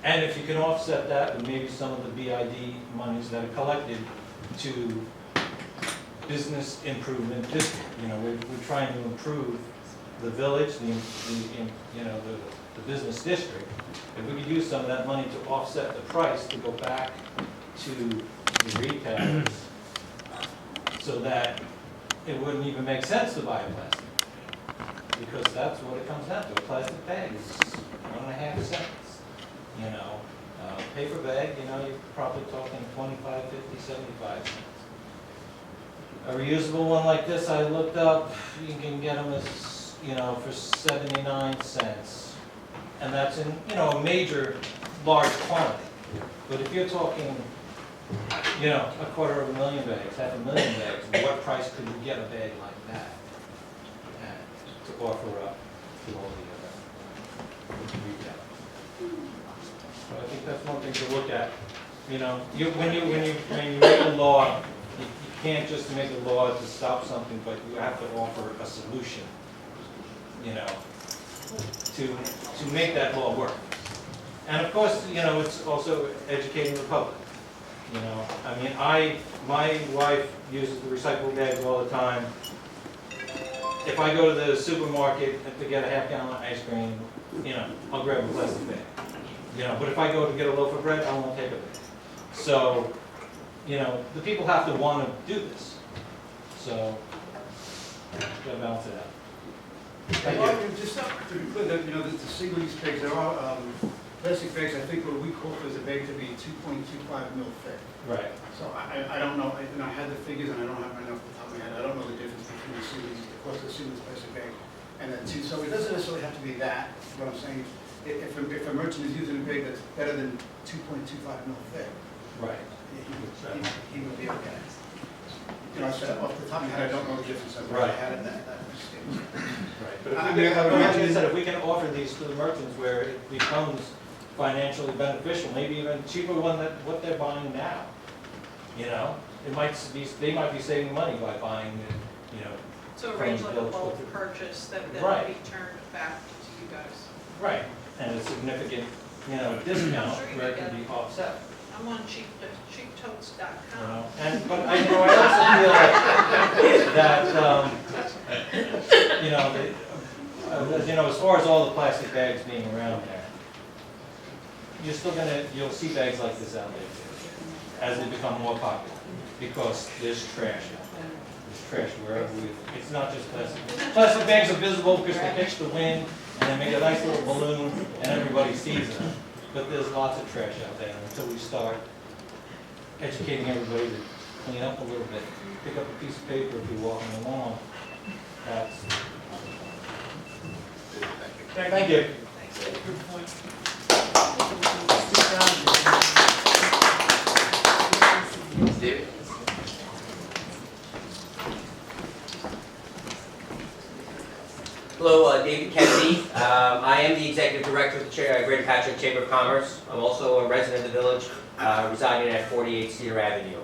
And if you can offset that with maybe some of the BID monies that are collected to business improvement district. You know, we're trying to improve the village, the business district. If we could use some of that money to offset the price to go back to the retailers so that it wouldn't even make sense to buy a plastic. Because that's what it comes down to. A plastic bag is 1.5 cents. You know, paper bag, you know, you're probably talking 25, 50, 75 cents. A reusable one like this, I looked up, you can get them as, you know, for 79 cents. And that's in, you know, a major, large quantity. But if you're talking, you know, 250,000 bags, 500,000 bags, what price could you get a bag like that to offer up to all the other retailers? So I think that's one thing to look at. You know, when you make a law, you can't just make a law to stop something, but you have to offer a solution, you know, to make that law work. And of course, you know, it's also educating the public. You know, I mean, my wife uses the recyclable bags all the time. If I go to the supermarket to get a half-gallon ice cream, you know, I'll grab a plastic bag. You know, but if I go to get a loaf of bread, I won't take a bag. So, you know, the people have to want to do this. So, gotta balance it out. Thank you. Just to be clear, that, you know, the single-use bags, there are plastic bags. I think what we call for the bag to be 2.25 mil thick. Right. So I don't know. I had the figures, and I don't have enough off the top of my head. I don't know the difference between the single-use, the cost of the single-use plastic bag, and the two. So it doesn't necessarily have to be that. What I'm saying, if a merchant is using a bag that's better than 2.25 mil thick, Right. he would be okay. You know, I said off the top of my head, I don't know the difference. I had in that mistake. Right. But like I said, if we can offer these to the merchants where it becomes financially beneficial, maybe even cheaper than what they're buying now. You know, it might be, they might be saving money by buying it, you know. So arrange like a bulk purchase that then Right. will be turned back to you guys. Right. And a significant, you know, discount Sure you where it can can be offset. I'm on cheaptotes.com. You know, but I also feel like that, you know, as far as all the plastic bags being around there, you'll see bags like this out there too, as they become more popular, because there's trash out there. There's trash wherever it's not just plastic. Plastic bags are visible because they catch the wind and they make a nice little balloon and everybody sees them. But there's lots of trash out there, and until we start educating everybody to clean up a little bit, pick up a piece of paper if you're walking along. That's. Thank you. Good point. David? Hello, David Kennedy. I am the Executive Director of the Greater Patchogue Chamber of Commerce. I'm also a resident of the village, residing at 48 Cedar Avenue.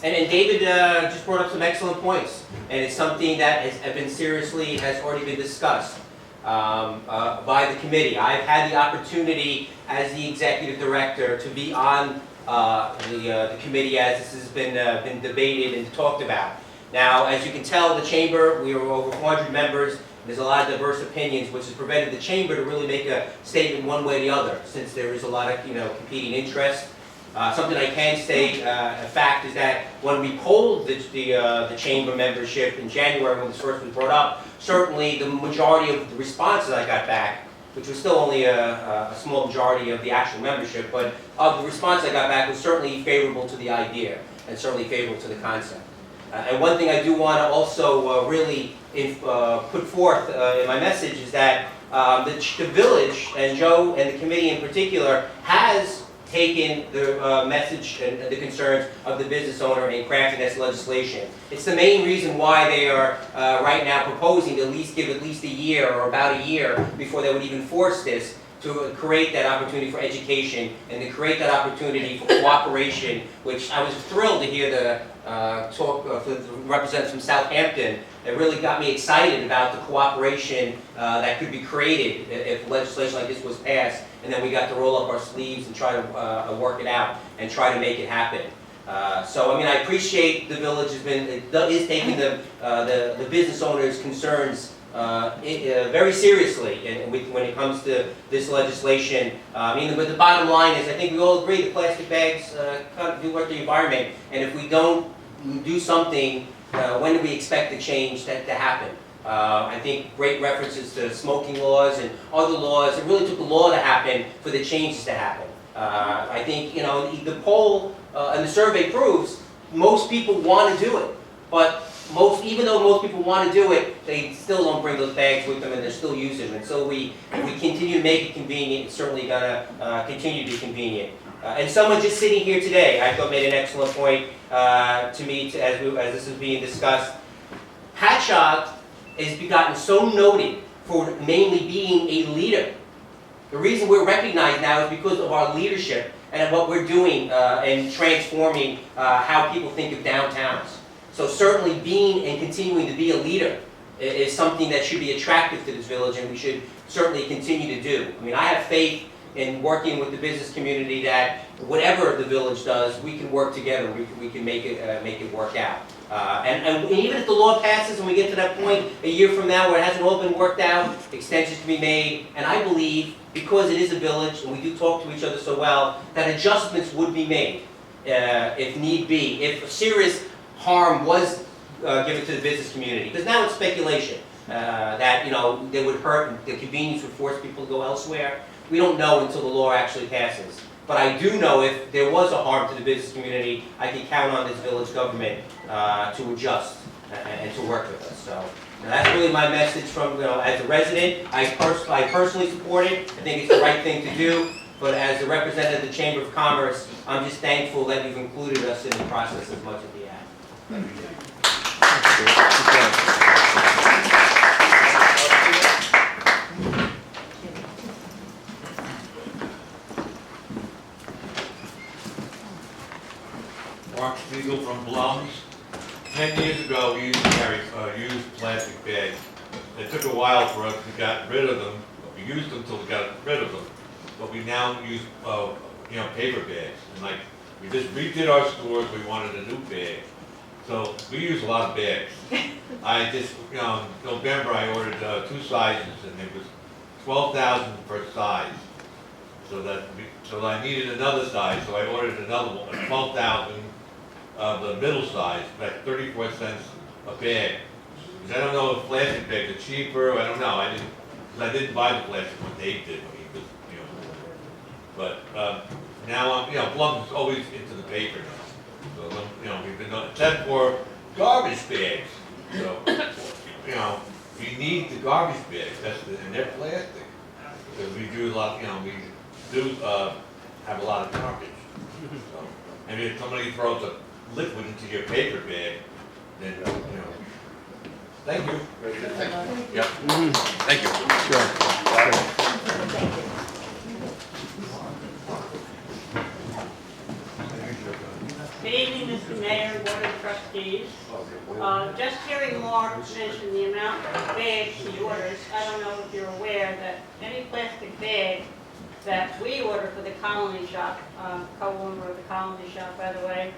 And David just brought up some excellent points, and it's something that has already been discussed by the committee. I've had the opportunity as the Executive Director to be on the committee as this has been debated and talked about. Now, as you can tell, the Chamber, we are over 400 members. There's a lot of diverse opinions, which has prevented the Chamber to really make a statement one way or the other, since there is a lot of competing interests. Something I can say, a fact, is that when we polled the Chamber membership in January when this first was brought up, certainly the majority of the responses I got back, which was still only a small majority of the actual membership, but of the response I got back was certainly favorable to the idea and certainly favorable to the concept. And one thing I do want to also really put forth in my message is that the village, and Joe and the committee in particular, has taken the message and the concerns of the business owner in crafting this legislation. It's the main reason why they are right now proposing to give at least a year or about a year before they would even force this, to create that opportunity for education and to create that opportunity for cooperation, which I was thrilled to hear the talk for the representatives from Southampton. It really got me excited about the cooperation that could be created if legislation like this was passed, and then we got to roll up our sleeves and try to work it out and try to make it happen. So, I mean, I appreciate the village is taking the business owners' concerns very seriously when it comes to this legislation. I mean, but the bottom line is, I think we all agree the plastic bags do hurt the environment, and if we don't do something, when do we expect the change to happen? I think great references to smoking laws and other laws. It really took a law to happen for the changes to happen. I think, you know, the poll and the survey proves most people want to do it, but even though most people want to do it, they still don't bring those bags with them and they're still using them. And so if we continue to make it convenient, it's certainly going to continue to be convenient. And someone just sitting here today, I thought made an excellent point to me as this is being discussed. Patchogue has gotten so noted for mainly being a leader. The reason we're recognized now is because of our leadership and what we're doing in transforming how people think of downtowns. So certainly being and continuing to be a leader is something that should be attractive to this village, and we should certainly continue to do. I mean, I have faith in working with the business community that whatever the village does, we can work together. We can make it work out. And even if the law passes and we get to that point a year from now where it hasn't all been worked out, extensions can be made. And I believe, because it is a village and we do talk to each other so well, that adjustments would be made if need be, if serious harm was given to the business community. Because now it's speculation that, you know, they would hurt and the convenience would force people to go elsewhere. We don't know until the law actually passes. But I do know if there was a harm to the business community, I can count on this village government to adjust and to work with us. So that's really my message from, you know, as a resident. I personally support it. I think it's the right thing to do. But as a representative of the Chamber of Commerce, I'm just thankful that you've included us in the process as much as we have. Thank you. Siegel from Blums. 10 years ago, we used to carry used plastic bags. It took a while for us to get rid of them. We used them until we got rid of them. But we now use, paper bags. And like, we just redid our stores. We wanted a new bag. So we use a lot of bags. I just, November I ordered 2 sizes, and it was 12,000 per size. So I needed another size, so I ordered another one, 12,000. The middle size, like 34 cents a bag. Because I don't know if plastic bags are cheaper. I don't know. I didn't buy the plastic one. Dave did. But now I'm, Blum is always into the paper now. So we've been except for garbage bags. So we need the garbage bags. And they're plastic because we do a lot. We do have a lot of garbage. So, and if somebody throws a liquid into your paper bag, then, thank you. Very good. Thank you. Yep. Thank you. Good evening, Mr. Mayor, Board of Trustees. Just hearing Mark mention the amount of bags he orders, I don't know if you're aware that any plastic bag that we order for the Colony Shop, co-owner of the Colony Shop, by the way,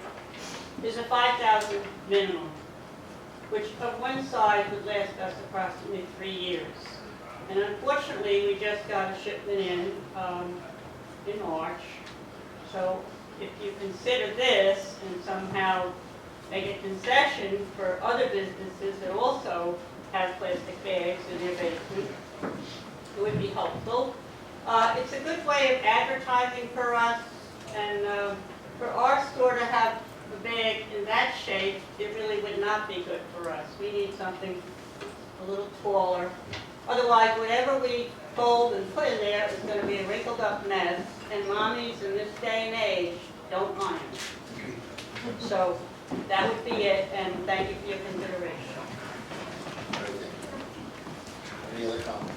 is a 5,000 minimum, which of one size would last us approximately 3 years. And unfortunately, we just got a shipment in March. So if you consider this and somehow make a concession for other businesses that also have plastic bags in their basement, it would be helpful. It's a good way of advertising for us, and for our store to have a bag in that shape, it really would not be good for us. We need something a little taller. Otherwise, whatever we fold and put in there is going to be a wrinkled up mess, and mommies in this day and age don't iron. So that would be it, and thank you for your consideration. Any other comments?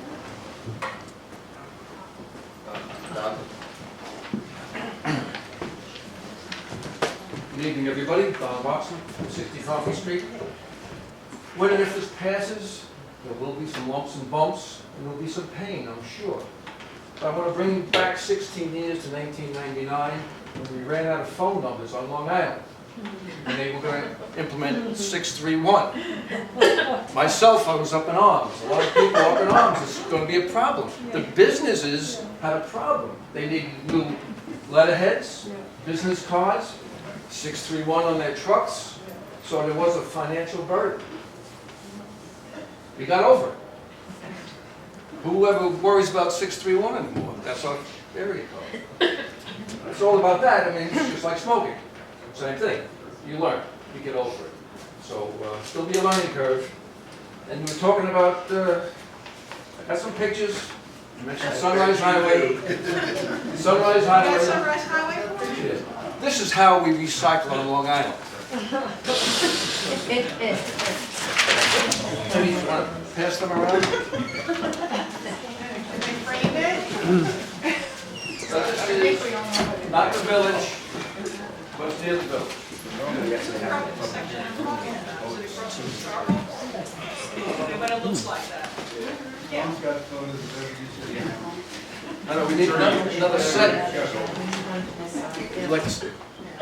Good evening, everybody. Don Wachsmuth, 60 Coffee Street. When and if this passes, there will be some lumps and bumps, and there will be some pain, I'm sure. But I want to bring you back 16 years to 1999, when we ran out of phone numbers on Long Island. And they were going to implement 631. My cell phone was up in arms. A lot of people up in arms. It's going to be a problem. The businesses had a problem. They needed new letterheads, business cards, 631 on their trucks, so there was a financial burden. We got over it. Whoever worries about 631 anymore? That's our area code. It's all about that. I mean, it's just like smoking. Same thing. You learn. You get over it. So still be a learning curve. And we were talking about, I got some pictures. You mentioned Sunrise Highway. Sunrise Highway. Got Sunrise Highway for you? Yeah. This is how we recycle on Long Island. Maybe you want to pass them around? Did they frame it? So this is not the village, but near the village. But it looks like that. Yeah. Tom's got photos of every user. I know, we need another set. You'd like to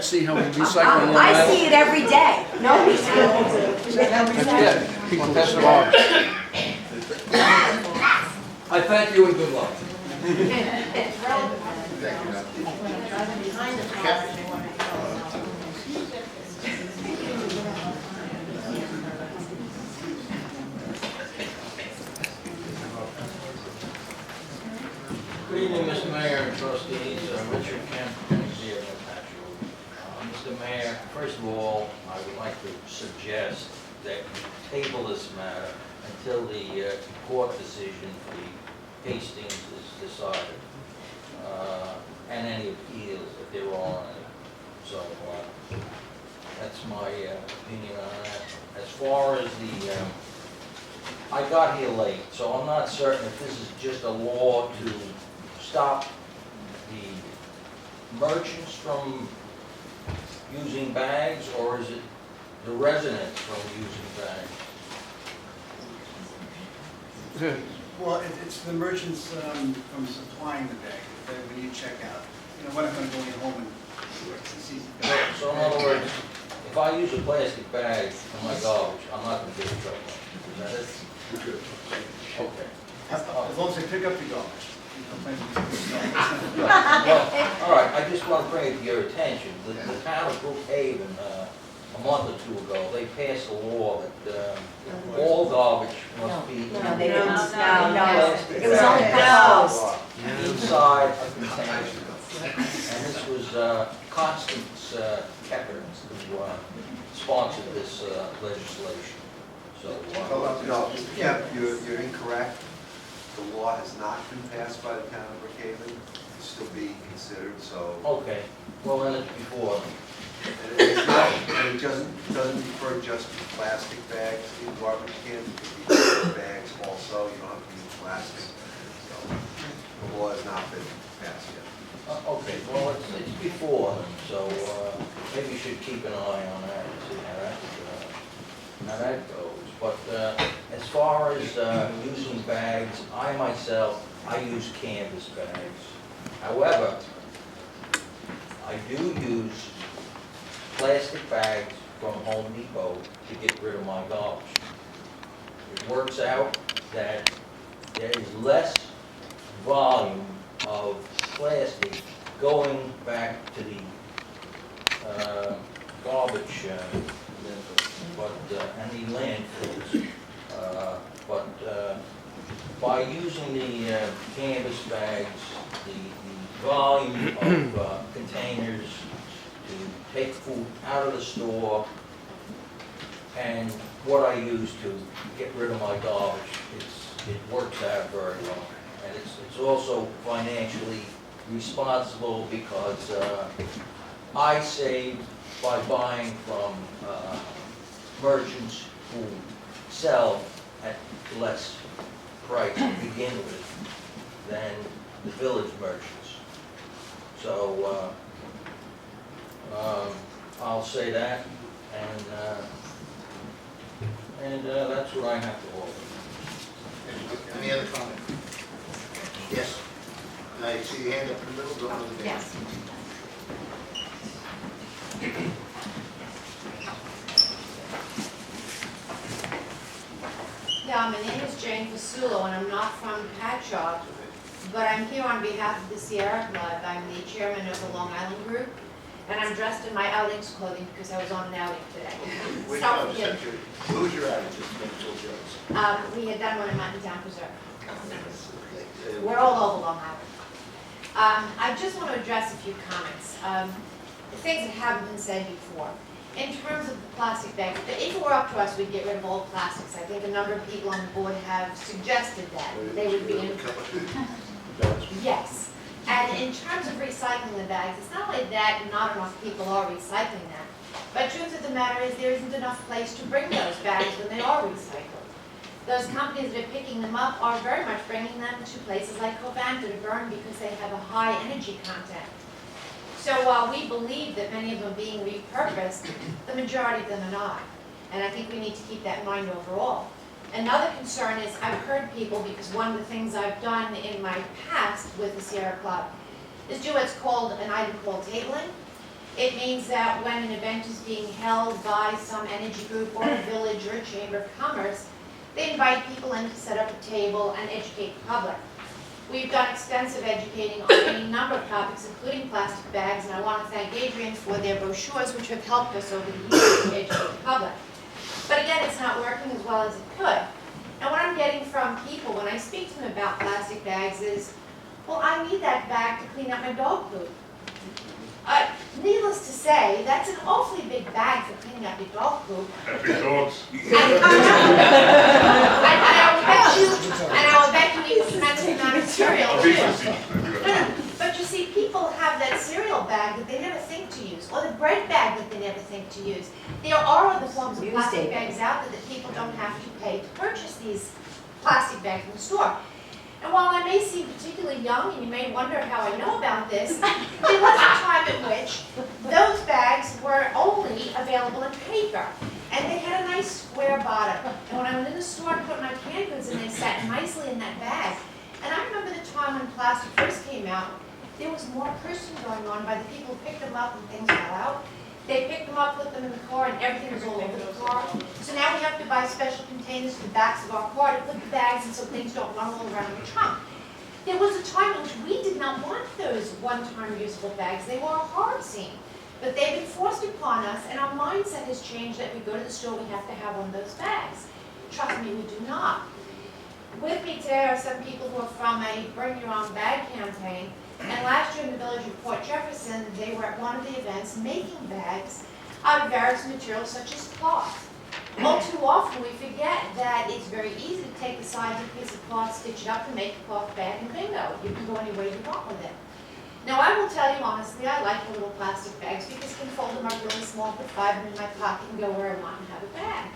see how we recycle on Long Island? I see it every day. Nobody's doing Yeah, people pass them on. I thank you and good luck. Good evening, Mr. Mayor and trustees. Richard Kemp, here in Patchogue. Mr. Mayor, first of all, I would like to suggest that you table this matter until the court decision for the Hastings is decided, and any appeals if there are any. So that's my opinion on that. As far as the, I got here late, so I'm not certain if this is just a law to stop the merchants from using bags, or is it the residents from using bags? Well, it's the merchants from supplying the bag, that when you check out. You know, we're not gonna go in home and see. So in other words, if I use a plastic bag in my garbage, I'm not gonna get in trouble. Is that it? Okay. As long as they pick up the garbage. Well, all right, I just want to bring it to your attention. The town of Brookhaven, a month or two ago, they passed a law that all garbage must be No, they didn't. No. It was only proposed. inside a container. And this was Constance Keppers who sponsored this legislation. So, No, yeah, you're incorrect. The law has not been passed by the town of Brookhaven. It's still being considered, so. okay, well then it's before. And it doesn't refer just to plastic bags in garbage cans. It could be paper bags also. You don't have to use plastic. So the law has not been passed yet. Okay, well, it's before them, so maybe you should keep an eye on that and see how that goes. But as far as using bags, I myself, I use canvas bags. However, I do use plastic bags from Home Depot to get rid of my garbage. It works out that there is less volume of plastic going back to the garbage and the landfills. But by using the canvas bags, the volume of containers to take food out of the store and what I use to get rid of my garbage, it works out very well. And it's also financially responsible because I save by buying from merchants who sell at less price to begin with than the village merchants. So I'll say that, and that's what I have to offer. Any other comment? Yes. I see your hand up in the middle, go on with the hand. Yes. Yeah, my name is Jane Dsillo, and I'm not from Patchogue, but I'm here on behalf of the Sierra Club. I'm the chairman of the Long Island group, and I'm dressed in my outings clothing because I was on an outing today. Which So, one? yeah, Who's your attitude? we had done one in Mountain Town Preserve. We're all over Long Island. I just want to address a few comments. Things that haven't been said before. In terms of the plastic bags, if it were up to us, we'd get rid of all plastics. I think a number of people on the board have suggested that. They would be in. Yes. And in terms of recycling the bags, it's not only that not enough people are recycling them, but truth of the matter is there isn't enough place to bring those bags when they are recycled. Those companies that are picking them up are very much bringing them to places like Southampton to burn because they have a high energy content. So while we believe that many of them are being repurposed, the majority of them are not. And I think we need to keep that in mind overall. Another concern is I've heard people, because one of the things I've done in my past with the Sierra Club is do what's called an item called tabling. It means that when an event is being held by some energy group or a village or a chamber of commerce, they invite people in to set up a table and educate the public. We've done extensive educating on any number of topics, including plastic bags, and I want to thank Adrienne for their brochures, which have helped us over the years to educate the public. But again, it's not working as well as it could. And what I'm getting from people when I speak to them about plastic bags is, well, I need that bag to clean up my dog poop. Needless to say, that's an awfully big bag for cleaning up your dog poop. Happy dogs. And I will bet you use a tremendous amount of cereal too. But you see, people have that cereal bag that they never think to use, or the bread bag that they never think to use. There are other forms of plastic bags out there that people don't have to pay to purchase these plastic bags in the store. And while I may seem particularly young, and you may wonder how I know about this, there was a time at which those bags were only available in paper. And they had a nice square bottom. And when I went in the store to put my canned goods in, they sat nicely in that bag. And I remember the time when plastic first came out, there was more cursing going on by the people who picked them up when things fell out. They picked them up, put them in the car, and everything was all over the car. So now we have to buy special containers for the backs of our car to put the bags in so things don't run all around the trunk. There was a time in which we did not want those one-time usable bags. They were a horror scene. But they've been forced upon us, and our mindset has changed that we go to the store, we have to have one of those bags. Trust me, we do not. With me today are some people who are from a Bring Your Own Bag campaign. And last year in the village of Port Jefferson, they were at one of the events making bags out of various materials such as cloth. All too often we forget that it's very easy to take the sides of a piece of cloth, stitch it up, and make a cloth bag, and bingo, you can go any way you want with it. Now I will tell you honestly, I like the little plastic bags because I can fold them up really small, put 5 of them in my pocket, and go where I want and have a bag.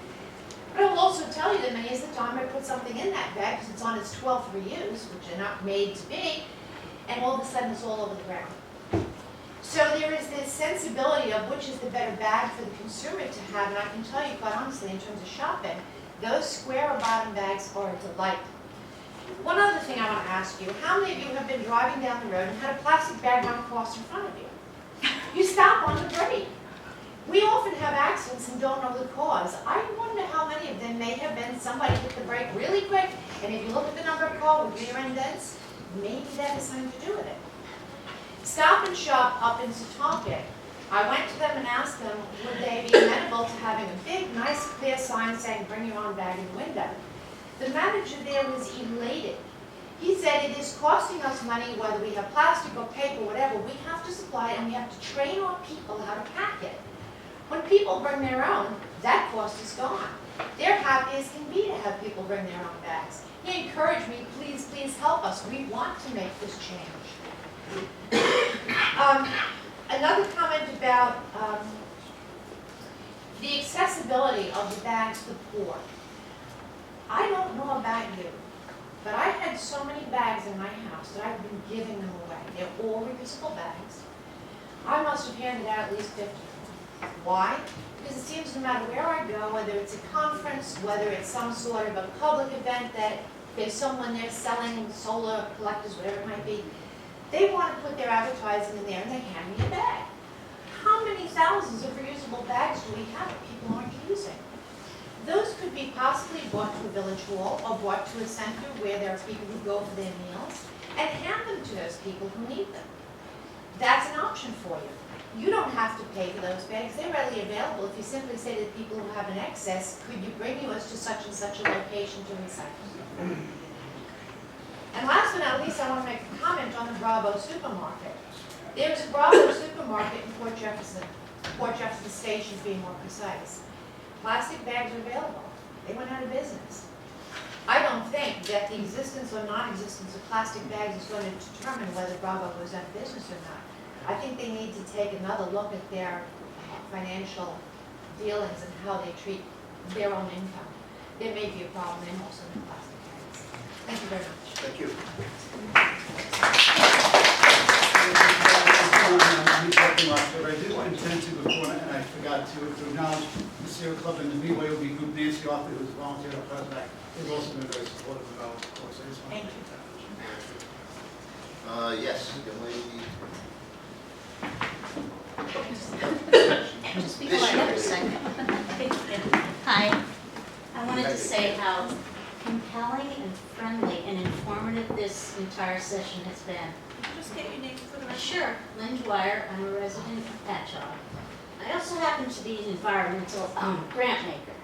But I will also tell you that many is the time I put something in that bag because it's on its 12th reuse, which they're not made to be, and all of a sudden it's all over the ground. So there is this sensibility of which is the better bag for the consumer to have, and I can tell you quite honestly, in terms of shopping, those square bottom bags are a delight. One other thing I want to ask you, how many of you have been driving down the road and had a plastic bag run across in front of you? You stop on the brake. We often have accidents and don't know the cause. I wonder how many of them may have been somebody hit the brake really quick, and if you look at the number of cars with rear end dents, maybe that has something to do with it. Stop and Shop up in Southampton. I went to them and asked them, would they be amenable to having a big, nice, clear sign saying, bring your own bag in the window. The manager there was elated. He said it is costing us money, whether we have plastic or paper, whatever, we have to supply it and we have to train our people how to pack it. When people bring their own, that cost is gone. They're happy as can be to have people bring their own bags. He encouraged me, please, please help us. We want to make this change. Another comment about the accessibility of the bags to the poor. I don't know about you, but I had so many bags in my house that I've been giving them away. They're all reusable bags. I must have handed out at least 50 of them. Why? Because it seems no matter where I go, whether it's a conference, whether it's some sort of a public event that there's someone there selling solar collectors, whatever it might be, they want to put their advertising in there and they hand me a bag. How many thousands of reusable bags do we have that people aren't using? Those could be possibly brought to a village hall or brought to a center where there are people who go for their meals and hand them to those people who need them. That's an option for you. You don't have to pay for those bags. They're readily available. If you simply say to the people who have an excess, could you bring yours to such and such a location to recycle? And last but not least, I want to make a comment on the Bravo supermarket. There is a Bravo supermarket in Port Jefferson Station, to be more precise. Plastic bags are available. They went out of business. I don't think that the existence or non-existence of plastic bags is going to determine whether Bravo goes out of business or not. I think they need to take another look at their financial dealings and how they treat their own income. There may be a problem in also in plastic bags. Thank you very much. Thank you. I did intend to before, and I forgot to acknowledge the Sierra Club and the B-Way will be Group Nancy Arthur, who was volunteered up front. They've also been very supportive of our course. I just want to thank that. Yes, young lady. Just be quiet for a second. Hi. I wanted to say how compelling and friendly and informative this entire session has been. Just get your name for the record. Sure. Lynn Dwyer. I'm a resident of Patchogue. I also happen to be an environmental grant maker,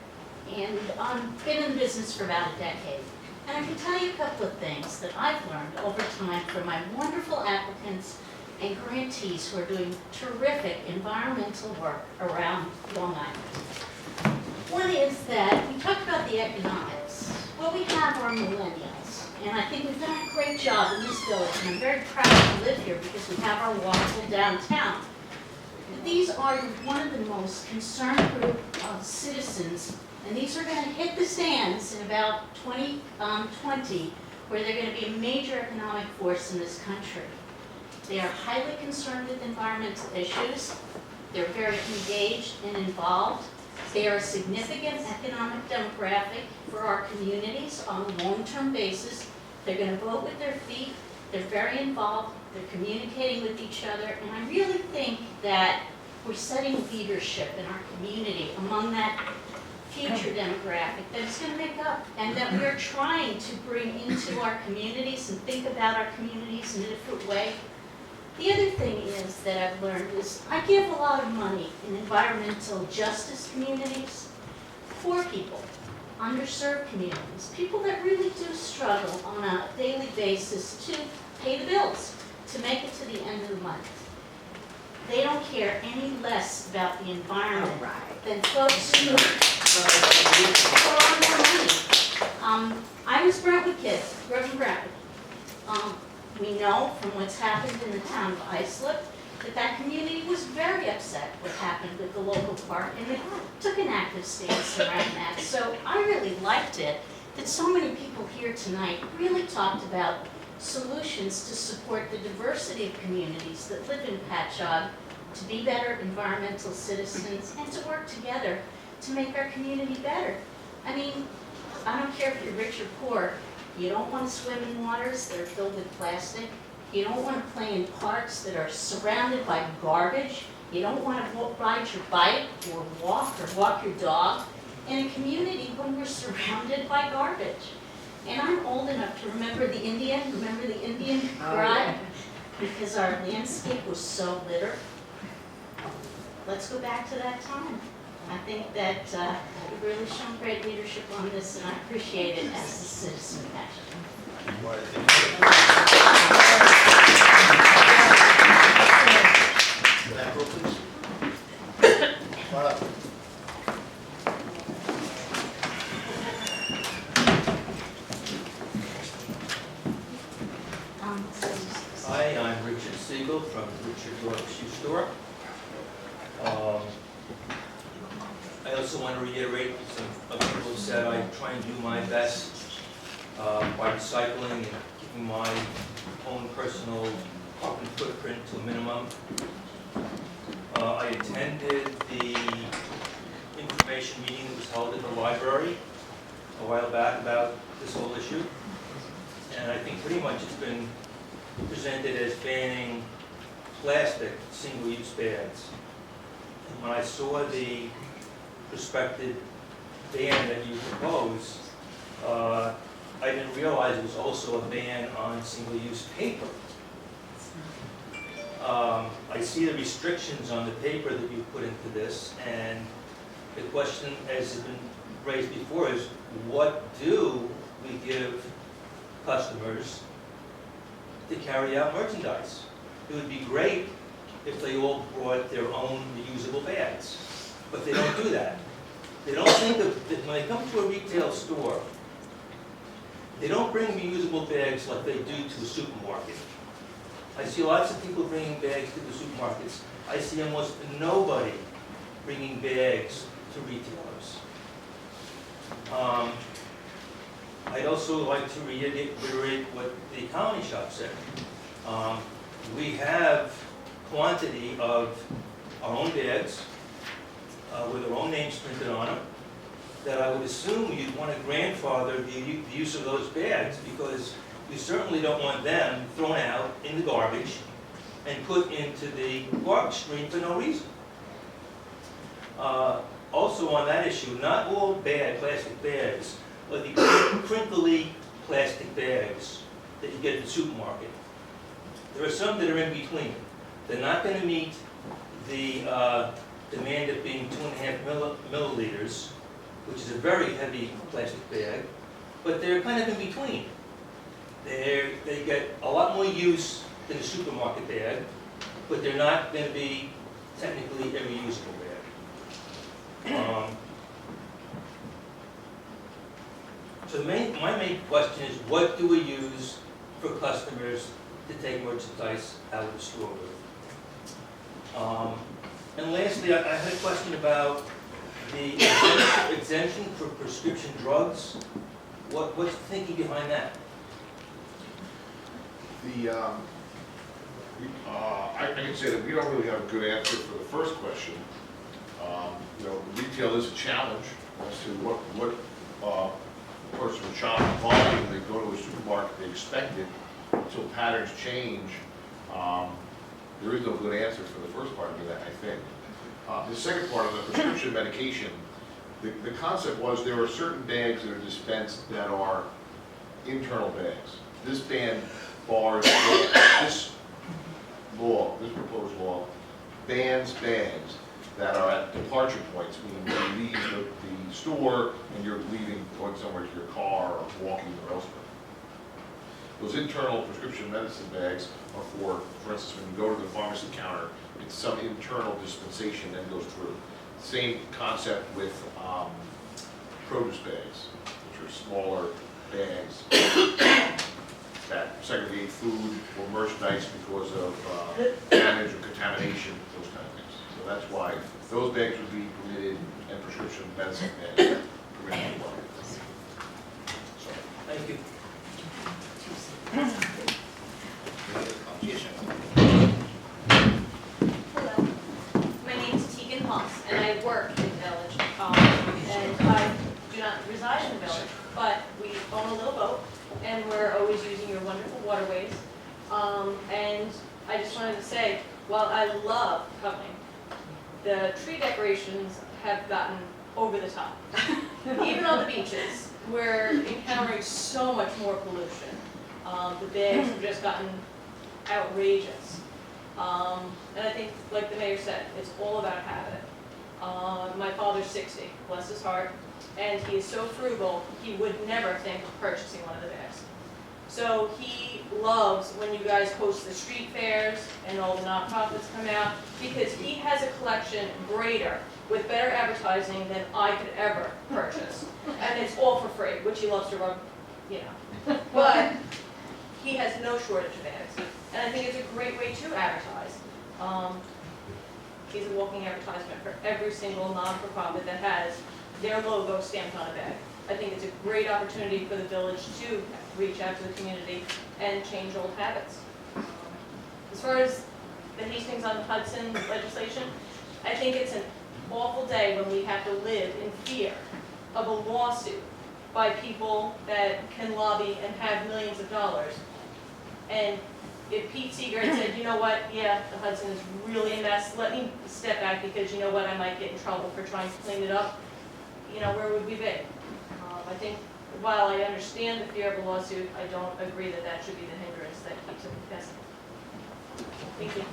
and I've been in the business for about a decade. And I can tell you a couple of things that I've learned over time from my wonderful applicants and grantees who are doing terrific environmental work around Long Island. One is that we talked about the economics. Well, we have our millennials, and I think we've done a great job in this village, and I'm very proud to live here because we have our walkable downtown. These are one of the most concerned group of citizens, and these are going to hit the stands in about 2020, where they're going to be a major economic force in this country. They are highly concerned with environmental issues. They're very engaged and involved. They are a significant economic demographic for our communities on a long-term basis. They're going to vote with their feet. They're very involved. They're communicating with each other. And I really think that we're setting leadership in our community among that future demographic that is going to make up, and that we are trying to bring into our communities and think about our communities in a different way. The other thing is that I've learned is I give a lot of money in environmental justice communities, poor people, underserved communities, people that really do struggle on a daily basis to pay the bills, to make it to the end of the month. They don't care any less about the environment than folks who put on more money. I was Brentwood kid, grew up in Brentwood. We know from what's happened in the town of Islip that community was very upset what happened with the local park, and it took an active stance around that. So I really liked it that so many people here tonight really talked about solutions to support the diversity of communities that live in Patchogue, to be better environmental citizens, and to work together to make our community better. I mean, I don't care if you're rich or poor. You don't want to swim in waters that are filled with plastic. You don't want to play in parks that are surrounded by garbage. You don't want to ride your bike or walk your dog in a community when we're surrounded by garbage. And I'm old enough to remember the Indian cry, because our landscape was so littered. Let's go back to that time. I think that you've really shown great leadership on this, and I appreciate it as a citizen of Patchogue. Back row, please. Come on up. Hi, I'm Richard Siegel from Richard York's Shoe Store. I also want to reiterate some of the people who said I try and do my best by recycling and keeping my own personal carbon footprint to a minimum. I attended the information meeting that was held at the library a while back about this whole issue. And I think pretty much it's been presented as banning plastic single-use bags. And when I saw the prospective ban that you proposed, I didn't realize it was also a ban on single-use paper. I see the restrictions on the paper that you put into this, and the question, as has been raised before, is what do we give customers to carry out merchandise? It would be great if they all brought their own reusable bags, but they don't do that. They don't think of, when they come to a retail store, they don't bring reusable bags like they do to a supermarket. I see lots of people bringing bags to the supermarkets. I see almost nobody bringing bags to retailers. I'd also like to reiterate what the economy shop said. We have quantity of our own bags with our own names printed on them that I would assume you'd want to grandfather the use of those bags, because you certainly don't want them thrown out in the garbage and put into the garbage stream for no reason. Also on that issue, not all bad plastic bags are the crinkly plastic bags that you get at the supermarket. There are some that are in between. They're not going to meet the demand of being 2.5 milliliters, which is a very heavy plastic bag, but they're kind of in between. They get a lot more use than a supermarket bag, but they're not going to be technically a reusable bag. So my main question is, what do we use for customers to take merchandise out of the store with? And lastly, I had a question about the exemption for prescription drugs. What's the thinking behind that? I can say that we don't really have a good answer for the first question. Retail is a challenge as to what a person would shop in volume. They go to a supermarket, they expect it until patterns change. There is no good answer for the first part of that, I think. The second part of the prescription medication, the concept was there are certain bags that are dispensed that are internal bags. This ban bars, this proposed law bans bags that are at departure points, meaning you leave the store and you're leaving, going somewhere to your car or walking or elsewhere. Those internal prescription medicine bags are for instance, when you go to the pharmacy counter, it's some internal dispensation that goes through. Same concept with produce bags, which are smaller bags that segregate food or merchandise because of damage or contamination, those kind of things. So that's why those bags would be permitted and prescription medicine bags permitted as well. Thank you. Hello, my name is Tegron Holtz, and I work in the village. And I do not reside in the village, but we own a little boat, and we're always using your wonderful waterways. And I just wanted to say, while I love coming, the tree decorations have gotten over the top. Even on the beaches, we're encountering so much more pollution. The bags have just gotten outrageous. And I think, like the mayor said, it's all about habit. My father's 60, bless his heart, and he is so frugal, he would never think of purchasing one of the bags. So he loves when you guys host the street fairs and all the nonprofits come out, because he has a collection greater with better advertising than I could ever purchase. And it's all for free, which he loves to rub, But he has no shortage of bags. And I think it's a great way to advertise. He's a walking advertisement for every single non-for-profit that has their logo stamped on a bag. I think it's a great opportunity for the village to reach out to the community and change old habits. As far as the Hastings on Hudson legislation, I think it's an awful day when we have to live in fear of a lawsuit by people that can lobby and have millions of dollars. And if Pete Seeger had said, you know what, yeah, the Hudson is really a mess, let me step back because you know what, I might get in trouble for trying to clean it up, you know, where would we be? I think while I understand the fear of a lawsuit, I don't agree that that should be the hindrance that keeps it from passing. Thank you.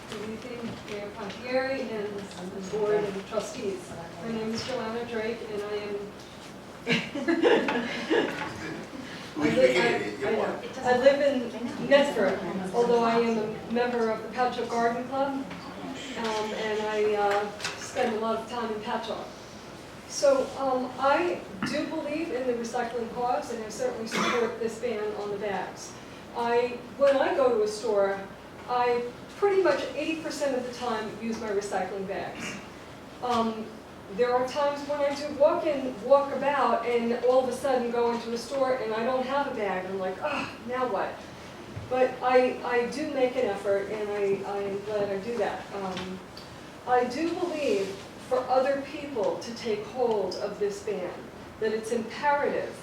Good evening, Mayor Pontieri and the board and trustees. My name is Joanne Drake and I am I live in Medford, although I am a member of the Patchogue Garden Club, and I spend a lot of time in Patchogue. So I do believe in the recycling cause, and I certainly support this ban on the bags. When I go to a store, I pretty much 80% of the time use my recycling bags. There are times when I do walk about, and all of a sudden go into a store and I don't have a bag. I'm like, oh, now what? But I do make an effort, and I'm glad I do that. I do believe for other people to take hold of this ban, that it's imperative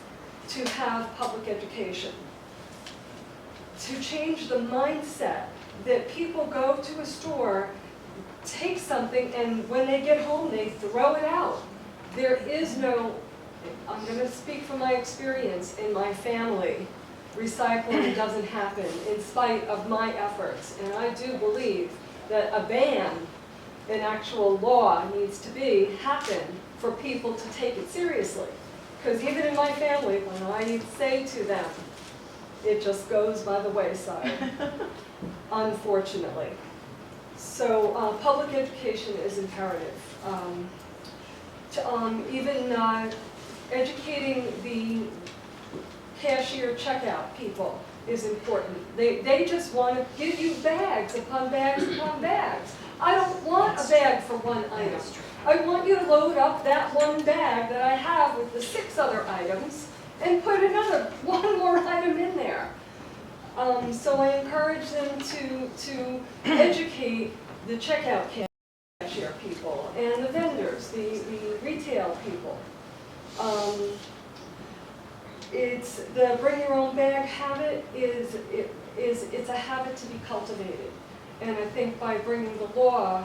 to have public education, to change the mindset that people go to a store, take something, and when they get home, they throw it out. There is no, I'm going to speak from my experience in my family, recycling doesn't happen in spite of my efforts. And I do believe that a ban, an actual law, needs to happen for people to take it seriously. Because even in my family, when I say to them, it just goes by the wayside, unfortunately. So public education is imperative. Even educating the cashier checkout people is important. They just want to give you bags upon bags upon bags. I don't want a bag for one item. I want you to load up that one bag that I have with the 6 other items and put one more item in there. So I encourage them to educate the checkout cashier people and the vendors, the retail people. It's the bring your own bag habit it's a habit to be cultivated, and I think by bringing the law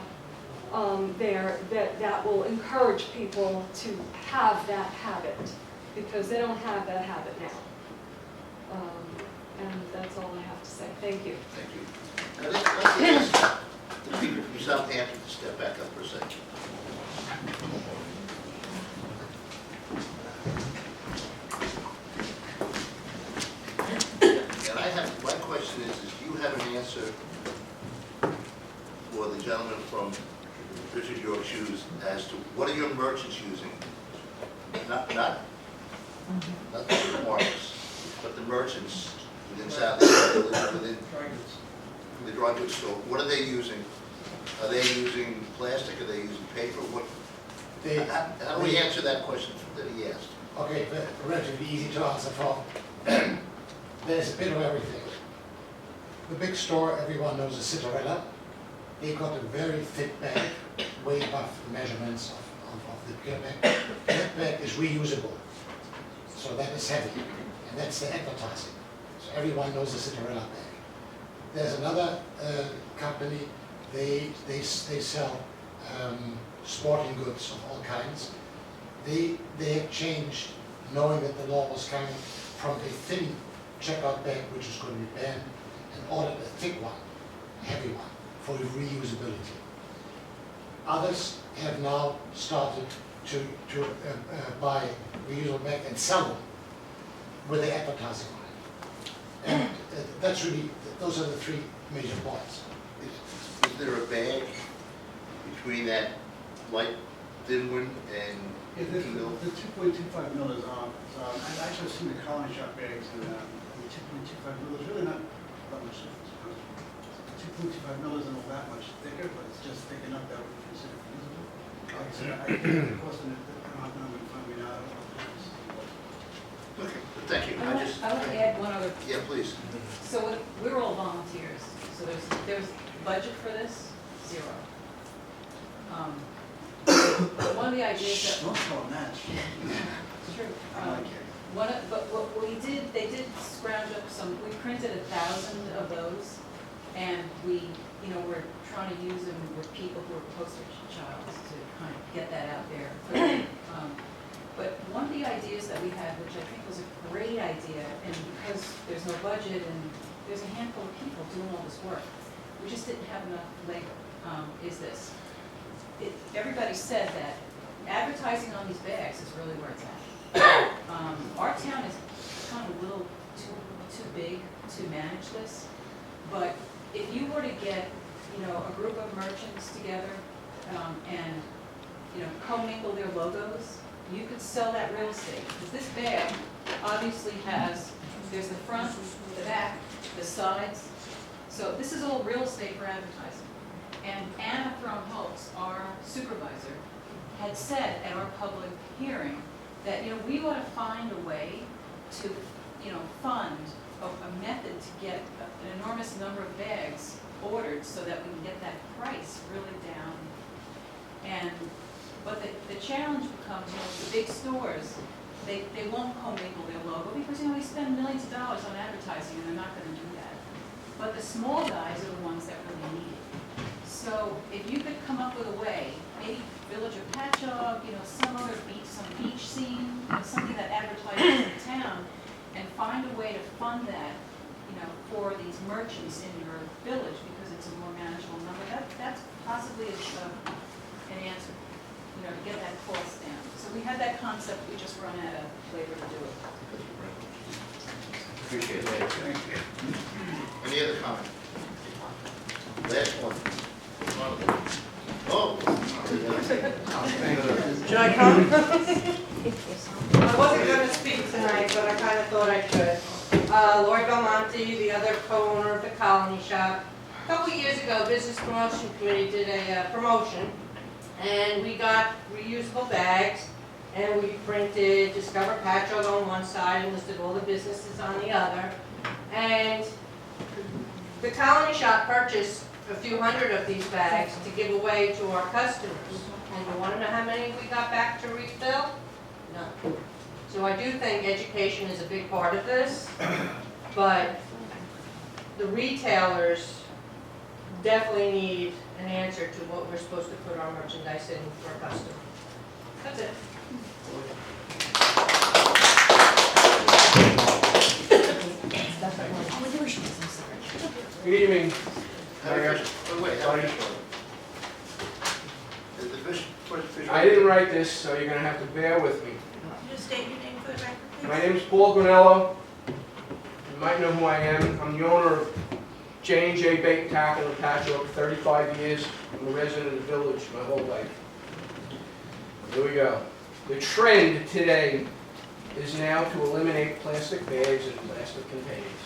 there, that will encourage people to have that habit, because they don't have that habit now. And that's all I have to say. Thank you. Thank you. Now, let's ask the speaker from Southampton to step back up for a second. And my question is do you have an answer for the gentleman from Richard York Shoes as to what are your merchants using? Not the supermarkets, but the merchants within Southampton, within the dry goods store. What are they using? Are they using plastic? Are they using paper? How do we answer that question that he asked? Okay, relatively easy to answer from. There's a bit of everything. The big store, everyone knows, is Citarella. They got a very thick bag, way above the measurements of the beer bag. That bag is reusable, so that is heavy, and that's the advertising. So everyone knows the Citarella bag. There's another company, they sell sporting goods of all kinds. They have changed, knowing that the law was coming, from a thin checkout bag, which is going to be banned, and ordered a thick one, a heavy one, for reusability. Others have now started to buy reusable bag and sell them with the advertising on it. And that's really, those are the 3 major points. Is there a bag between that light thin one and the 2.25 mil is I've actually seen the colony shop bags, and the 2.25 mil is really not that much difference. 2.25 mil isn't all that much thicker, but it's just thick enough that we consider usable. Like I said, I think the cost of it, I don't have the number in front of me now. Okay, Yeah, please. So we're all volunteers, so there's budget for this, zero. But one of the ideas that. Don't tell them that. It's true. But what we did, they did scrounge up some, we printed 1,000 of those, and we, we're trying to use them with people who are poster childs to kind of get that out there. But one of the ideas that we had, which I think was a great idea, and because there's no budget and there's a handful of people doing all this work, we just didn't have enough labor, is this. Everybody said that advertising on these bags is really where it's at. Our town is kind of a little too big to manage this, but if you were to get, a group of merchants together and, commingle their logos, you could sell that real estate. Because this bag obviously there's the front, the back, the sides. So this is all real estate for advertising. And Tegron Holtz, our supervisor, had said at our public hearing that, we want to find a way to, fund a method to get an enormous number of bags ordered so that we can get that price really down. But the challenge becomes, the big stores, they won't commingle their logo because, they spend millions of dollars on advertising and they're not going to do that. But the small guys are the ones that really need it. So if you could come up with a way, maybe Village of Patchogue, some other beach scene, something that advertises in town, and find a way to fund that, for these merchants in your village because it's a more manageable number. That's possibly an answer, to get that cost down. So we had that concept, we just run out of labor to do it. Appreciate it. Thank you. Any other comment? Last one. Oh. Should I come? I wasn't going to speak tonight, but I kind of thought I should. Lori Belmonte, the other co-owner of the Colony Shop. A couple of years ago, Business Promotion Committee did a promotion, and we got reusable bags, and we printed Discover Patchogue on one side and listed all the businesses on the other. And the Colony Shop purchased a few hundred of these bags to give away to our customers. And you want to know how many we got back to refill? None. So I do think education is a big part of this, but the retailers definitely need an answer to what we're supposed to put our merchandise in for a customer. That's it. Good evening. I didn't write this, so you're going to have to bear with me. Just state your name for the record, please. My name is Paul Criannello. You might know who I am. I'm the owner of J&J Bake and Tackle in Patchogue, 35 years. I'm a resident of the village my whole life. Here we go. The trend today is now to eliminate plastic bags and plastic containers.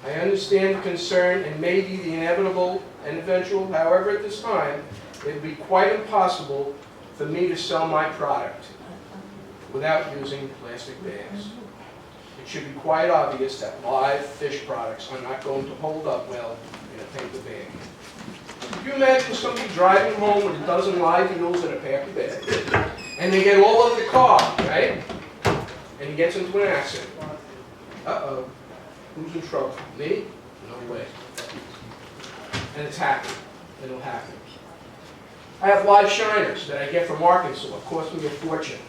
I understand the concern and maybe the inevitable and eventual, however at this time, it would be quite impossible for me to sell my product without using plastic bags. It should be quite obvious that live fish products are not going to hold up well in a paper bag. Could you imagine somebody driving home with a dozen live eels in a paper bag? And they get all over the car, right? And he gets into an accident. Uh-oh. Who's in trouble? Me? No way. And it's happening. It'll happen. I have live shiners that I get from Arkansas. It cost me a fortune.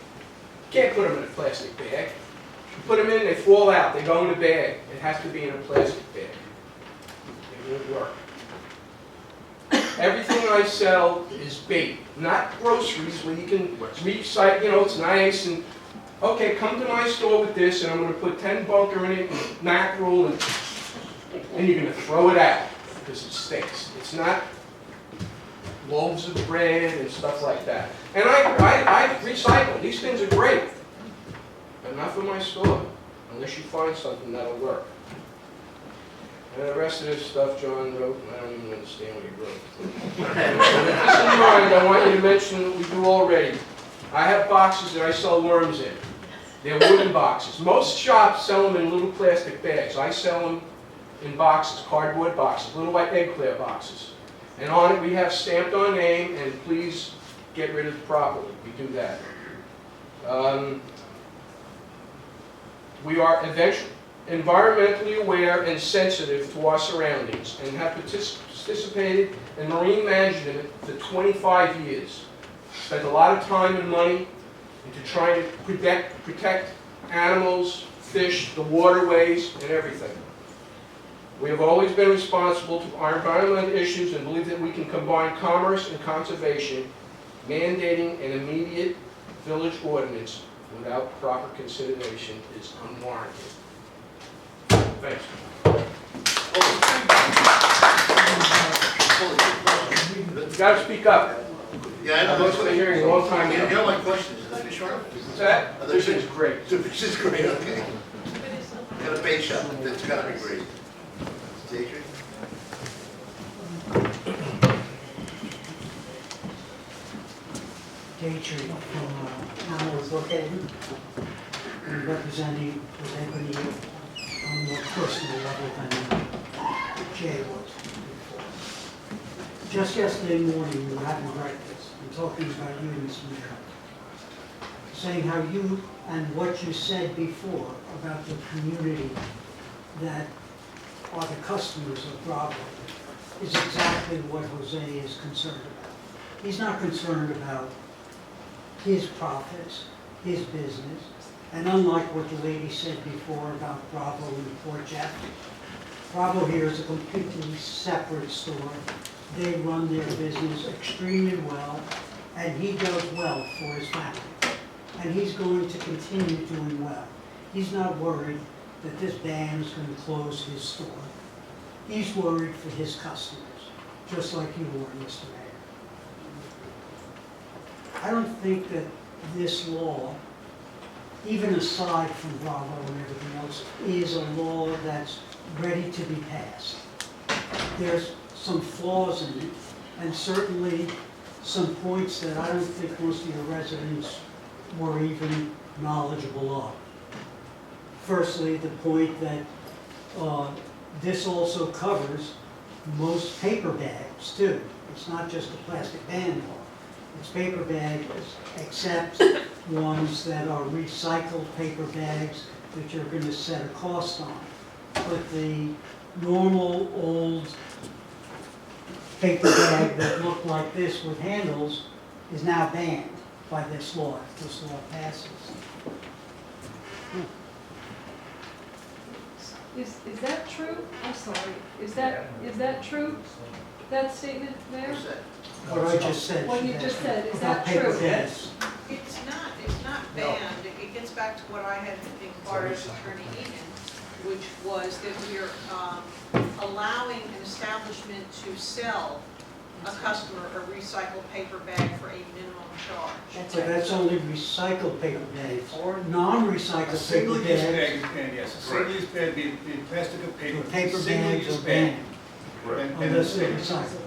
Can't put them in a plastic bag. You put them in, they fall out. They go in a bag. It has to be in a plastic bag. It won't work. Everything I sell is bait, not groceries where you can recycle, it's nice and, okay, come to my store with this and I'm going to put 10 bunker in it and mackerel and you're going to throw it out because it stinks. It's not loaves of bread and stuff like that. And I recycle. These things are great, but not for my store unless you find something that'll work. And the rest of this stuff John wrote, I don't even understand what he wrote. With this in mind, I want you to mention what we do already. I have boxes that I sell worms in. They're wooden boxes. Most shops sell them in little plastic bags. I sell them in boxes, cardboard boxes, little white egg clear boxes. And on it we have stamped our name and please get rid of it properly. We do that. We are environmentally aware and sensitive to our surroundings and have participated in marine management for 25 years. Spent a lot of time and money into trying to protect animals, fish, the waterways, and everything. We have always been responsible to our environmental issues and believe that we can combine commerce and conservation, mandating an immediate village ordinance without proper consideration is unwarranted. Thanks. You gotta speak up. Yeah, I know. I've listened to hearing a long time You now. know my question, is the fish sharp? What's that? This is great. The fish is great, okay. Got a bait shop, that's gotta be great. Daytre? Daytre from Brookhaven, and representing with Ebony on a more personal level than Jay was before. Just yesterday morning, we were having breakfast and talking about you, Mr. Mayor, saying how you and what you said before about the community that are the customers of Bravo is exactly what Jose is concerned about. He's not concerned about his profits, his business, and unlike what the lady said before about Bravo and Port Jeff, Bravo here is a completely separate store. They run their business extremely well, and he does well for his family. And he's going to continue doing well. He's not worried that this ban is going to close his store. He's worried for his customers, just like you were, Mr. Mayor. I don't think that this law, even aside from Bravo and everything else, is a law that's ready to be passed. There's some flaws in it, and certainly some points that I don't think most of your residents were even knowledgeable of. Firstly, the point that this also covers most paper bags too. It's not just a plastic ban law. It's paper bags, except ones that are recycled paper bags that you're going to set a cost on. But the normal old paper bag that looked like this with handles is now banned by this law, if this law passes. Is that true? I'm sorry. Is that true? That statement there? What I just said. What you just said, is about that paper true? bags. It's not banned. It gets back to what I had inquired of Attorney Egan, which was that we're allowing an establishment to sell a customer a recycled paper bag for a minimum charge. But that's only recycled paper bags. Non-recycled paper Single-use bags. bag is banned, yes. A single-use bag, be plastic or paper. The paper Single-use bags are bag. banned. Unless they're recycled.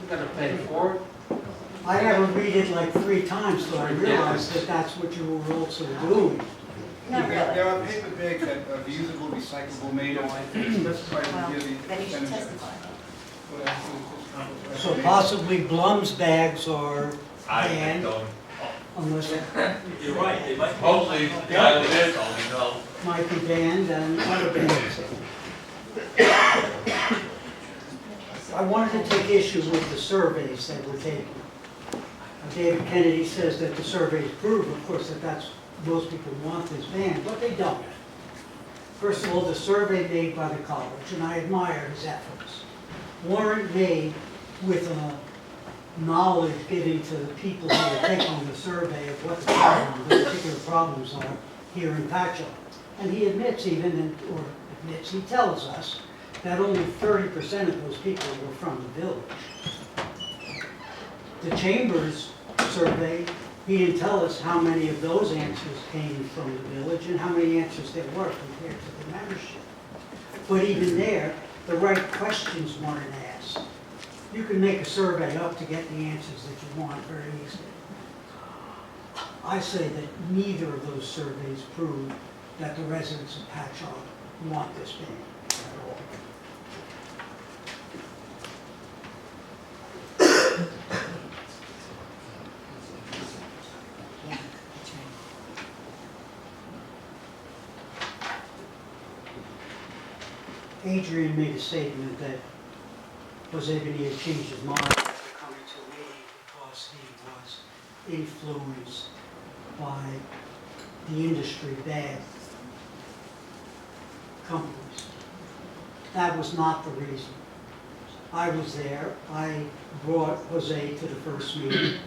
You gotta pay for it. I had to read it like 3 times, so I realized that that's what you were also doing. Not really. There are paper bags that are reusable, recyclable, made of, specified in here, the percentage. So possibly Blum's bags are I banned, don't. unless it You're right, they might. Mostly, the guy with it, we know. might be banned and other bands. I wanted to take issue with the surveys that were taken. David Kennedy says that the surveys prove, of course, that that's most people want this ban, but they don't. First of all, the survey made by the college, and I admire his efforts, weren't made with a knowledge given to the people who are taking the survey of what the particular problems are here in Patchogue. And he admits even, he tells us, that only 30% of those people were from the village. The Chamber's survey, he didn't tell us how many of those answers came from the village and how many answers there were compared to the membership. But even there, the right questions weren't asked. You can make a survey up to get the answers that you want very easily. I say that neither of those surveys prove that the residents of Patchogue want this ban at all. Adrienne made a statement that Jose Bonilla changed his mind after coming to me because he was influenced by the industry bad companies. That was not the reason. I was there. I brought Jose to the first meeting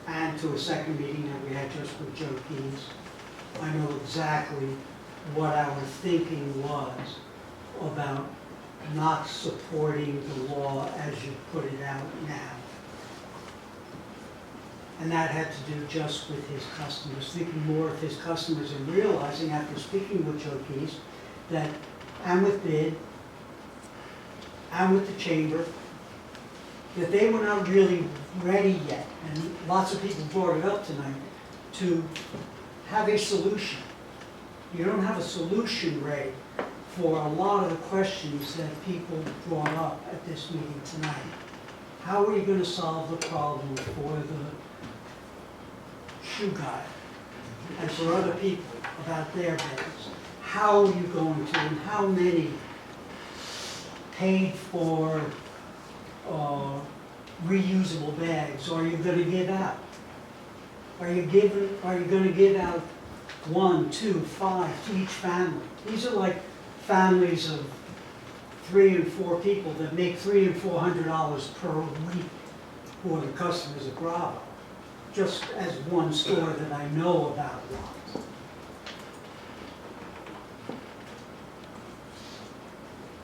and to a second meeting that we had just with Joe Keys. I know exactly what our thinking was about not supporting the law as you put it out now. And that had to do just with his customers, thinking more of his customers and realizing after speaking with Joe Keys that, and with BID, and with the chamber, that they were not really ready yet, and lots of people brought it up tonight, to have a solution. You don't have a solution ready for a lot of the questions that people brought up at this meeting tonight. How are you going to solve the problem for the shoe guy and for other people about their bags? How are you going to, and how many paid for reusable bags are you going to give out? Are you going to give out 1, 2, 5 to each family? These are like families of 3 and 4 people that make $300 and $400 per week who are the customers of Bravo, just as one store that I know about lots.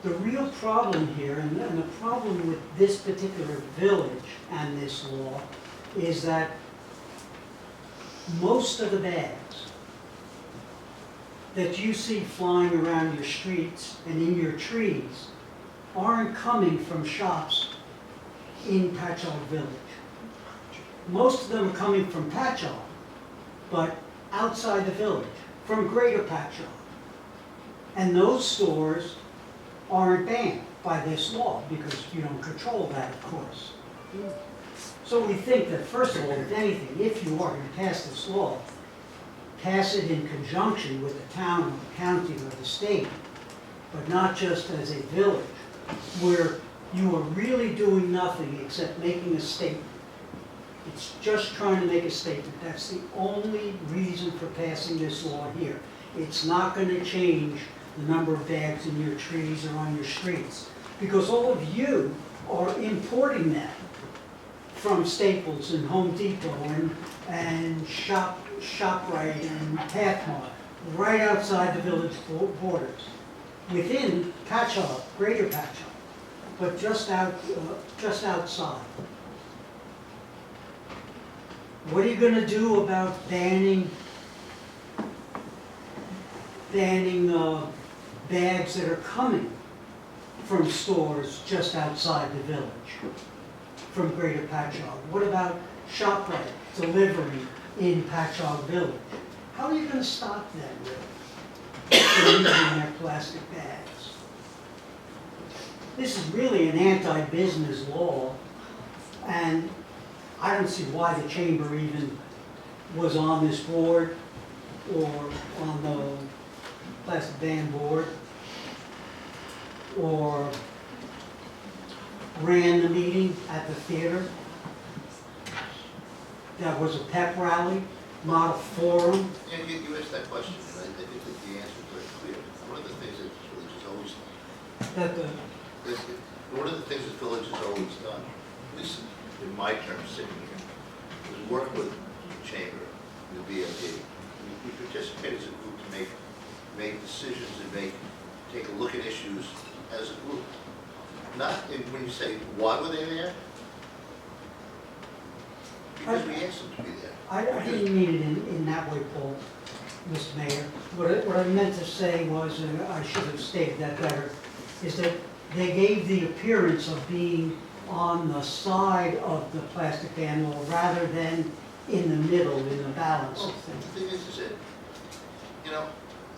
The real problem here, and the problem with this particular village and this law, is that most of the bags that you see flying around your streets and in your trees aren't coming from shops in Patchogue Village. Most of them are coming from Patchogue, but outside the village, from Greater Patchogue. And those stores aren't banned by this law because you don't control that, of course. So we think that, first of all, if anything, if you are going to pass this law, pass it in conjunction with the town or the county or the state, but not just as a village, where you are really doing nothing except making a statement. It's just trying to make a statement. That's the only reason for passing this law here. It's not going to change the number of bags in your trees or on your streets, because all of you are importing them from Staples and Home Depot and ShopRite and Pathmark, right outside the village borders, within Patchogue, Greater Patchogue, but just outside. What are you going to do about banning bags that are coming from stores just outside the village, from Greater Patchogue? What about ShopRite delivering in Patchogue Village? How are you going to stop them really from using their plastic bags? This is really an anti-business law, and I don't see why the chamber even was on this board or on the plastic ban board or ran the meeting at the theater. That was a pep rally, not a forum. Yeah, you asked that question, and I think the answer is very clear. One of the things that this village has always one of the things this village has always done, at least in my term sitting here, is work with the chamber, the VFD. We participate as a group to make decisions and take a look at issues as a group. Not when you say, why were they there? Because we asked them to be there. I didn't mean it in that way, Paul, Mr. Mayor. What I meant to say was, and I should have stated that better, is that they gave the appearance of being on the side of the plastic ban law rather than in the middle, in the balance Well, of things. the thing is that, you know,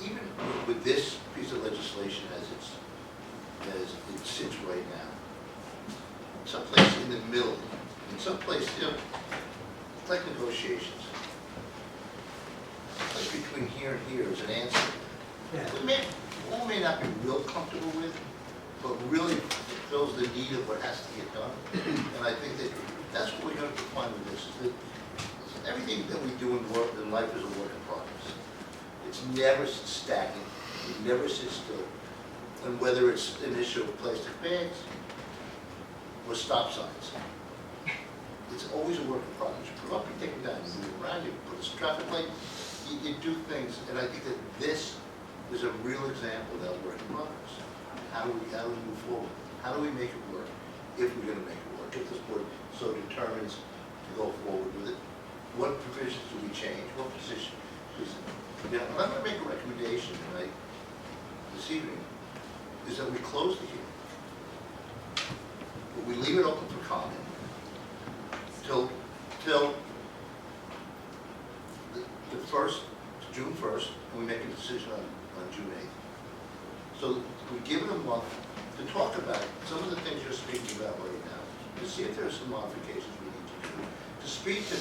even with this piece of legislation as it sits right now, someplace in the middle, in some place, you know, it's like negotiations. Like between here and here is an answer. Yeah. We all may not be real comfortable with, but really fulfills the need of what has to get done. And I think that that's what we're going to find with this, is that everything that we do in life is a work in progress. It's never stagnant, it never sits still. And whether it's an issue of plastic bags or stop signs, it's always a work in progress. You put up, you take it down, you move around, you put a traffic light, you do things, and I think that this is a real example of that work in progress. How do we move forward? How do we make it work, if we're going to make it work, if this board so determines to go forward with it? What provisions do we change? What position? Now, I'm going to make a recommendation tonight, this evening, is that we close the hearing. But we leave it open for comment till the first, June 1st, and we make a decision on June 8th. So we give it a month to talk about some of the things you're speaking about right now, to see if there's some modifications we need to do, to speak to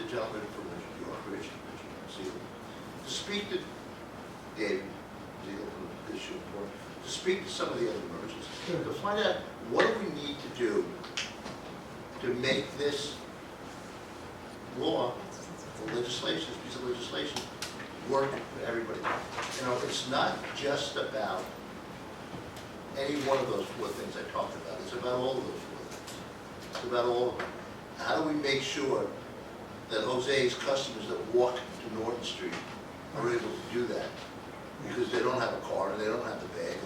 the gentleman from York, Richard Siegel, to speak to David Zegel from the issue report, to speak to some of the other merchants, to find out what do we need to do to make this law or legislation, this piece of legislation, work for everybody. You know, it's not just about any one of those four things I talked about. It's about all of those four things. It's about all of them. How do we make sure that Jose's customers that walk to Norton Street are able to do that because they don't have a car and they don't have the bag,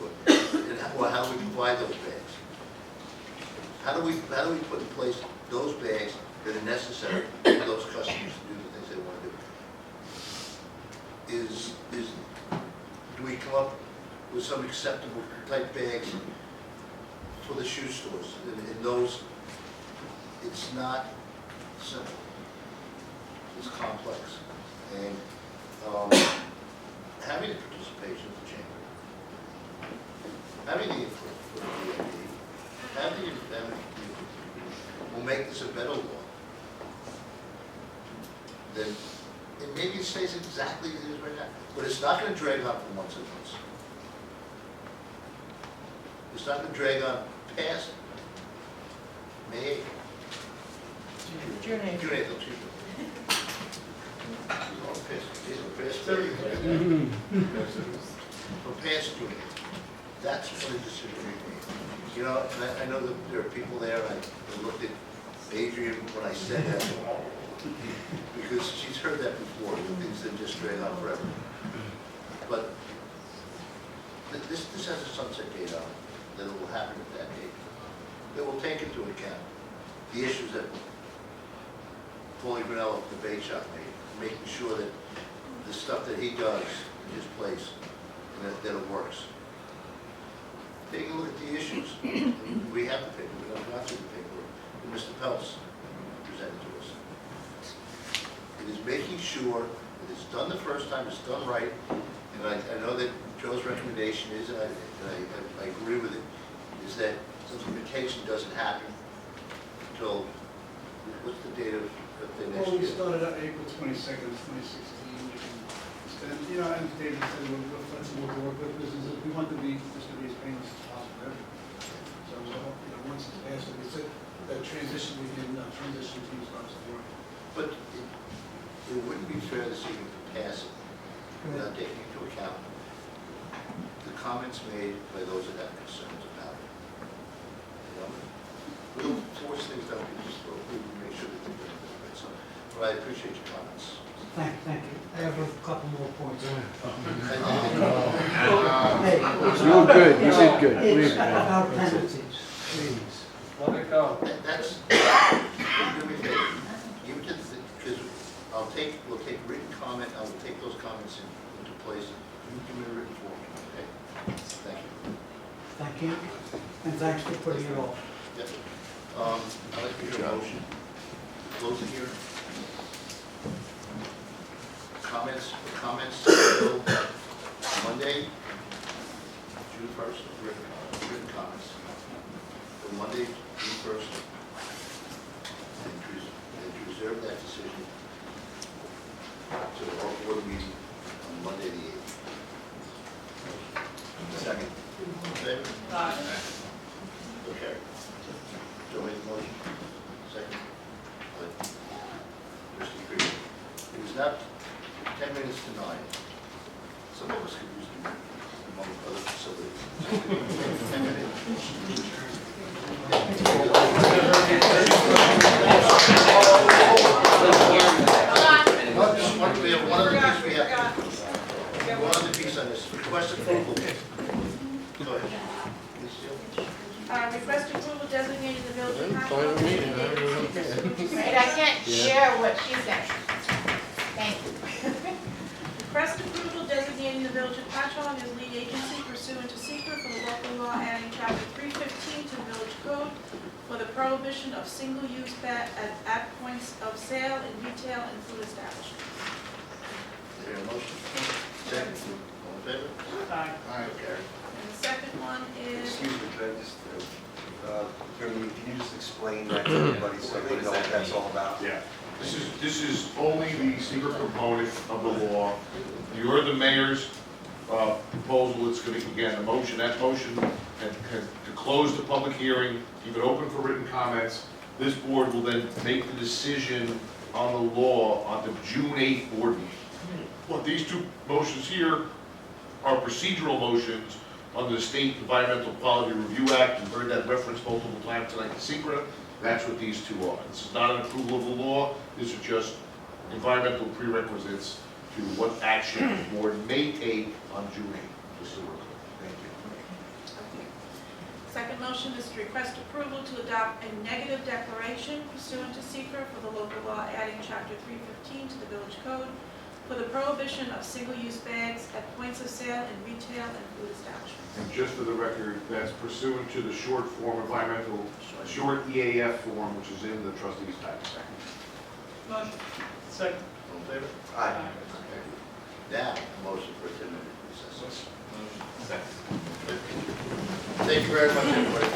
or how do we provide those bags? How do we put in place those bags that are necessary for those customers to do the things they want to do? Do we come up with some acceptable type bags for the shoe stores? In those, it's not simple. It's complex. And having the participation of the chamber, having the input for the DMV, having the will make this a better law. Then maybe it stays exactly as it is right now, but it's not going to drag on for months and months. It's not going to drag on past May 8th. June 8th. June 8th, excuse me. For past June 8th. That's when the decision we made. You know, and I know that there are people there, I looked at Adrienne when I said that, because she's heard that before, things that just drag on forever. But this has a sunset date on it, that it will happen at that date. That will take into account the issues that Criannello, the bait shop, made, making sure that the stuff that he does in his place, that it works. Taking a look at the issues. We have the paper, we don't have to the paper, that Mr. Peltz presented to us. It is making sure that it's done the first time, it's done right, and I know that Joe's recommendation is, and I agree with it, is that implementation doesn't happen until, what's the date of the next Well, we year? started on April 22nd, 2016. And, you know, as David said, we're flexible to work with businesses. We want to be just to be as painless as possible. So, you know, once it's passed, it's a transition, we can transition teams starts to work. But it wouldn't be fair this evening to pass it without taking into account the comments made by those that have concerns about it. You know, we don't force things down people's throat. We make sure that they're doing it. So, but I appreciate your comments. Thank you. I have a couple more points. Hey, You're good, you did good. It's about penalties, please. Let it go. That's, do me a favor, even to, because we'll take written comment, I will take those comments into place, you give me a written form, okay? Thank you. Thank you, and thanks for putting it off. Yep. I'd like to hear a motion, close the hearing. comments until Monday, June 1st, written comments. For Monday, June 1st, and to reserve that decision to our board meeting on Monday, the 8th. Second. Favor? Okay. Joe made the motion. Second. Trustee Creed. It was not 10 minutes to 9. Some of us could use them among other facilities. 10 minutes. One other piece on this. Request approval. Go ahead. Request approval designating the village of Patchogue. Right, I can't share what she said. Thank you. Request approval designating the village of Patchogue as lead agency pursuant to SEQA for the local law adding chapter 315 to the village code for the prohibition of single-use at points of sale in retail and food establishments. Is there a motion? Second. All in favor? Aye. Okay. And the second one is, Excuse me, could I just, Attorney, can you just explain that to everybody so they know what that's all about? Yeah, this is only the secret component of the law. You're the mayor's proposal, it's gonna, again, the motion, that motion, and to close the public hearing, keep it open for written comments. This board will then make the decision on the law on the June 8th board meeting. Well, these two motions here are procedural motions under the State Environmental Quality Review Act. You've heard that referenced multiple times tonight, the SEQA. That's what these two are. This is not an approval of the law. These are just environmental prerequisites to what action the board may take on June 8th. Just so we're clear. Thank you. second motion is to request approval to adopt a negative declaration pursuant to SEQA for the local law adding chapter 315 to the village code for the prohibition of single-use bags at points of sale in retail and food establishments. And just for the record, that's pursuant to the short form environmental, short EAF form, which is in the trustees' package. Motion. Second. All in favor? Aye. Okay. Now, a motion for a 10-minute recess. Second. Thank you very much, everybody.